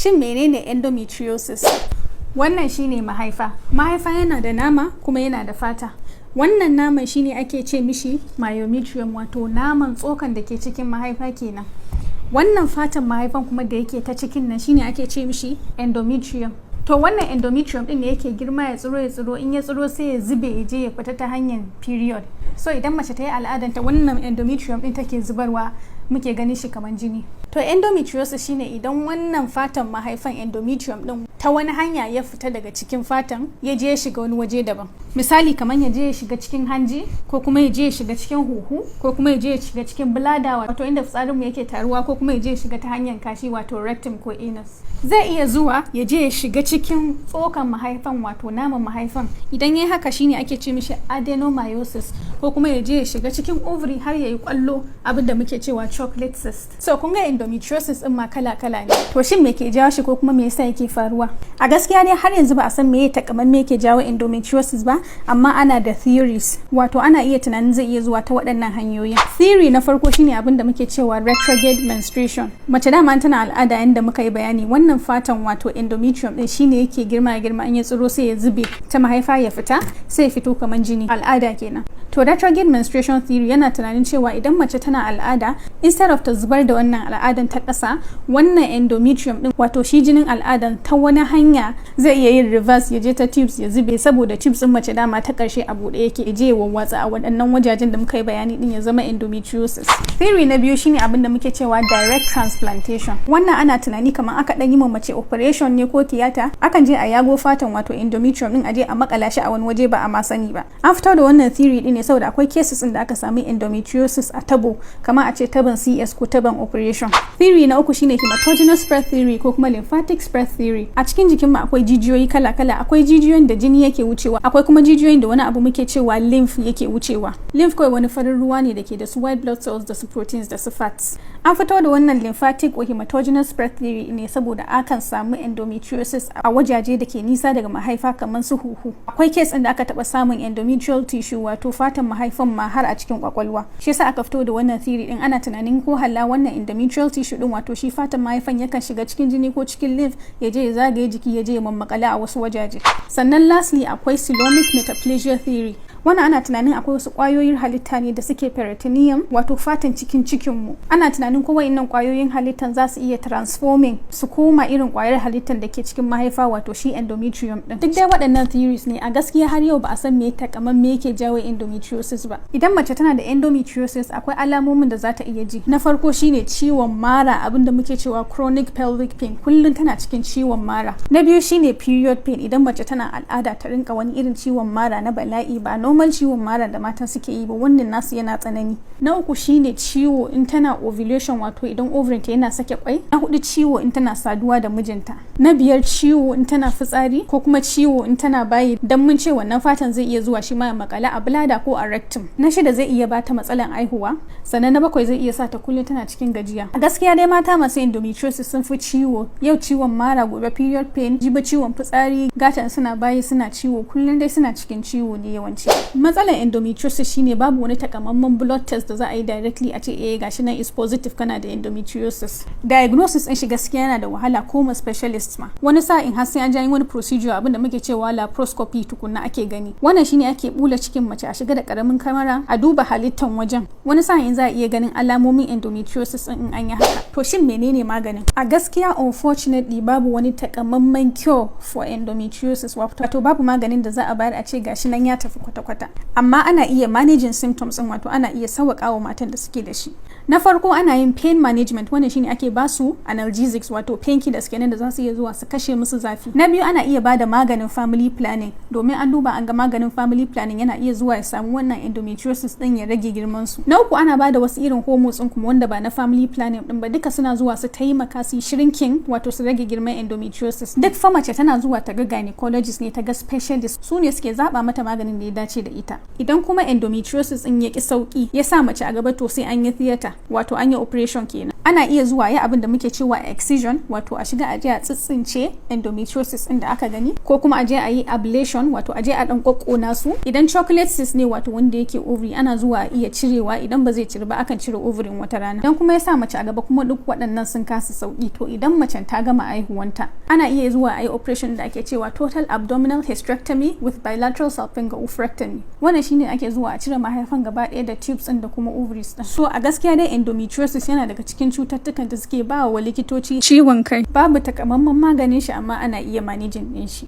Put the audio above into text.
Shin menene endometriosis? Wannan shine mahaifa. Mahaifa yana da nama kuma yana da fata. Wannan naman shine ake ce mishi myometrium, wato naman tsokan da ke cikin mahaifa kenan. Wannan fatan mahaifan kuma da yake ta cikin nan shine ake ce mishi endometrium. To wannan endometrium din ne yake girma ya tsiro in ya tsiro sai ya zube ya je ya fita ta hanyar period. So idan mace ta yi al'adanta wannan endometrium din take zubarwa, muke ganin shi kamar jini. To endometriosis shine idan wannan fatan mahaifan endometrium din ta wani hanya ya fita daga cikin fatan ya je ya shiga wani waje daban. Misali kamar ya je ya shiga cikin hanji, ko kuma ya je ya shiga cikin huhu, ko kuma ya je ya shiga cikin bladder wato inda fitsarin mu yake taruwa, ko kuma ya je ya shiga ta hanyar kashi wato rectum ko anus. Zai iya zuwa ya je ya shiga cikin tsokan mahaifan wato naman mahaifan. Idan yayi haka shine ake ce mishi adenomyosis, ko kuma ya je ya shiga cikin ovary har yayi kwallo, abin da muke cewa chocolate cyst. So kun ga endometriosis din ma kala-kala ne. To shin me ke jawo shi ko kuma me yasa yake faruwa? A gaskiya ne har yanzu ba a san me takamaimai yake jawo endometriosis ba, amma ana da theories. Wato ana iya tunanin zai iya zuwa ta waɗannan hanyoyin. Theory na farko shine abin da muke cewa retrograde menstruation. Mace dama tana al'ada yanda muka yi bayani, wannan fatan wato endometrium din shine yake girma in ya tsiro sai ya zube ta mahaifa ya fita, sai ya fito kamar jini. Al'ada kenan. To retrograde menstruation theory yana tunanin cewa idan mace tana al'ada, instead of ta zubar da wannan al'adan ta ƙasa, wannan endometrium din wato shi jinin al'adan ta wani hanya zai iya yin reverse ya je ta tubes ya zube, saboda tubes din mace dama ta ƙarshe a buɗe yake, ya je ya wawwatsa a waɗannan wajajen da muka yi bayani din ya zama endometriosis. Theory na biyu shine abin da muke cewa direct transplantation. Wannan ana tunani kamar aka ɗan yi ma mace operation ne ko tiyata, akan je a yago fatan wato endometrium din a je a makala shi a wani waje ba a ma sani ba. An fito da wannan theory din ne saboda akwai cases din da aka sami endometriosis a tabo, kamar a ce taban CS ko taban operation. Theory na uku shine hematogenous spread theory ko kuma lymphatic spread theory. A cikin jikin mu akwai jijiyoyi kala-kala, akwai jijiyoyin da jini yake wucewa, akwai kuma jijiyoyin da wani abu muke cewa lymph yake wucewa. Lymph kawai wani farin ruwa ne da ke da su white blood cells da su proteins da su fats. An fito da wannan lymphatic ko hematogenous spread theory ne saboda akan samu endometriosis a wajaje da ke nisa daga mahaifa kamar su huhu. Akwai case din da aka taba samun endometrial tissue wato fatan mahaifan ma har a cikin kwakwalwa. Shi yasa aka fito da wannan theory din, ana tunanin ko halla wannan endometrial tissue din wato shi fatan mahaifan yakan shiga cikin jini ko cikin lymph ya je ya zagaye jiki ya je ya mammakala a wasu wajaje. Sannan lastly akwai coelomic metaplasia theory. Wannan ana tunanin akwai wasu kwayoyin halitta ne da suke peritoneum wato fatan cikin mu. Ana tunanin ko wayannan kwayoyin halittan za su iya transforming su koma irin kwayar halittan da ke cikin mahaifa wato shi endometrium din. Duk dai waɗannan theories ne, a gaskiya har yau ba a san me takamaimai yake jawo endometriosis ba. Idan mace tana da endometriosis akwai alamomin da za ta iya ji. Na farko shine ciwon mara, abinda muke cewa chronic pelvic pain, kullun tana cikin ciwon mara. Na biyu shine period pain, idan mace tana al'ada ta rinka wani irin ciwon mara na bala'i, ba normal ciwon mara da matan suke yi ba, wannan nasu yana tsanani. Na uku shine ciwo in tana ovulation wato idan ovary ta yana sake kwai. Na hudu ciwo in tana saduwa da mijinta. Na biyar ciwo in tana fitsari ko kuma ciwo in tana bayi, dan mun ce wannan fatan zai iya zuwa shi ma ya makala a bladder ko a rectum. Na shida zai iya bata matsalan aihuwa. Sannan na bakwai zai iya sa ta kullum tana cikin gajiya. A gaskiya dai mata masu endometriosis sun fi ciwo, yau ciwon mara, gobe period pain, jibi ciwon fitsari, gatan suna bayi suna ciwo, kullum dai suna cikin ciwo ne yawanci. Matsalar endometriosis shine babu wani takamaiman blood test da za a yi directly a ce gashi nan is positive kana da endometriosis. Diagnosis din shi gaskiya yana da wahala, ko ma specialist ma. Wani sa'in har sai an ji wani procedure abinda muke cewa laparoscopy tukunna ake gani. Wannan shine ake bula cikin mace a shiga da karamin kamera a duba halittan wajen. Wani sa'in za a iya ganin alamomin endometriosis in an yi haka. To shin menene maganin? A gaskiya unfortunately babu wani takamaiman cure for endometriosis, wato babu maganin da za a bayar a ce gashi nan ya tafi kwata-kwata. Amma ana iya managing symptoms din, wato ana iya sauƙaƙa wa matan da suke da shi. Na farko ana yin pain management, wannan shine ake basu analgesics wato painkillers kenan da za su iya zuwa su kashe musu zafi. Na biyu ana iya bada maganin family planning, domin an duba an ga maganin family planning yana iya zuwa ya samu wannan endometriosis din ya rage girman su. Na uku ana bada wasu irin hormones din kuma wanda ba na family planning din ba, duka suna zuwa su taimaka su shrinking wato su rage girman endometriosis. Duk fa mace tana zuwa ta ga gynecologist ne, ta ga specialist, su ne suke zaba mata maganin da ya dace dace da ita. Idan kuma endometriosis din ya ki sauki ya sa mace a gaba to sai an yi theater wato an yi operation kenan. Ana iya zuwa yi abin da muke cewa excision wato a shiga a je a tsitsince endometriosis din da aka gani, ko kuma a je a yi ablation wato a je a dan kokkona su. Idan chocolate cyst ne wato wanda yake ovary ana zuwa iya cirewa, idan ba zai cire ba akan cire ovary wata rana. Idan kuma ya sa mace a gaba kuma duk waɗannan sun kasa sauki to idan macen ta gama aihuwanta ana iya zuwa a yi operation da ake cewa total abdominal hysterectomy with bilateral salpingo-oophorectomy. Wannan shine ake zuwa a cire mahaifan gaba ɗaya da tubes din da kuma ovaries din. So a gaskiya dai endometriosis yana daga cikin cututtukan da suke ba wa likitoci ciwon kai. Babu takamaiman maganin shi amma ana iya managing din shi.